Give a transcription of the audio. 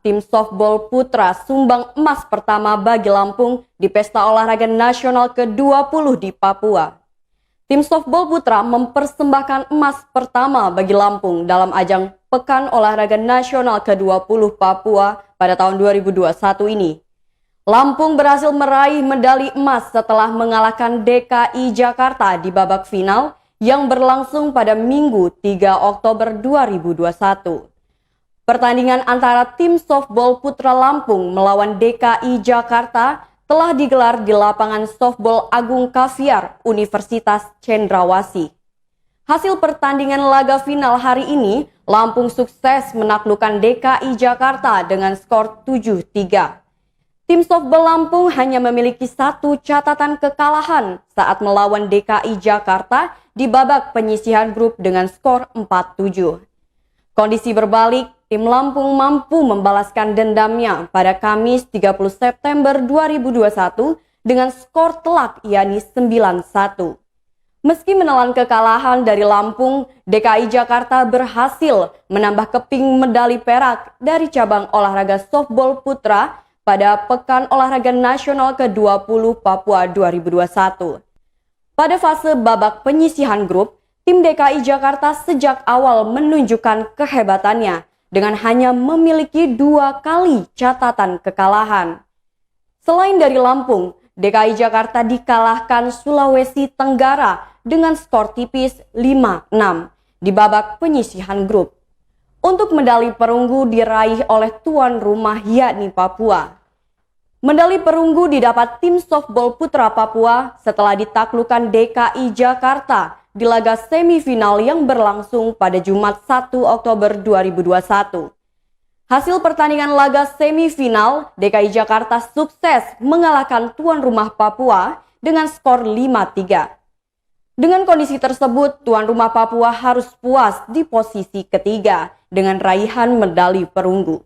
tim softball putra sumbang emas pertama bagi Lampung di Pesta Olahraga Nasional ke-20 di Papua. Tim softball putra mempersembahkan emas pertama bagi Lampung dalam ajang Pekan Olahraga Nasional ke-20 Papua pada tahun 2021 ini. Lampung berhasil meraih medali emas setelah mengalahkan DKI Jakarta di babak final yang berlangsung pada Minggu 3 Oktober 2021. Pertandingan antara tim softball putra Lampung melawan DKI Jakarta telah digelar di lapangan softball Agung Kaviar, Universitas Cendrawasih. Hasil pertandingan laga final hari ini, Lampung sukses menaklukkan DKI Jakarta dengan skor 7-3. Tim softball Lampung hanya memiliki satu catatan kekalahan saat melawan DKI Jakarta di babak penyisihan grup dengan skor 4-7. Kondisi berbalik, tim Lampung mampu membalaskan dendamnya pada Kamis 30 September 2021 dengan skor telak yakni 9-1. Meski menelan kekalahan dari Lampung, DKI Jakarta berhasil menambah keping medali perak dari cabang olahraga softball putra pada Pekan Olahraga Nasional ke-20 Papua 2021. Pada fase babak penyisihan grup, tim DKI Jakarta sejak awal menunjukkan kehebatannya dengan hanya memiliki 2 kali catatan kekalahan. Selain dari Lampung, DKI Jakarta dikalahkan Sulawesi Tenggara dengan skor tipis 5-6 di babak penyisihan grup. Untuk medali perunggu diraih oleh tuan rumah yakni Papua. Medali perunggu didapat tim softball putra Papua setelah ditaklukkan DKI Jakarta di laga semifinal yang berlangsung pada Jumat 1 Oktober 2021. Hasil pertandingan laga semifinal, DKI Jakarta sukses mengalahkan tuan rumah Papua dengan skor 5-3. Dengan kondisi tersebut, tuan rumah Papua harus puas di posisi ketiga dengan raihan medali perunggu.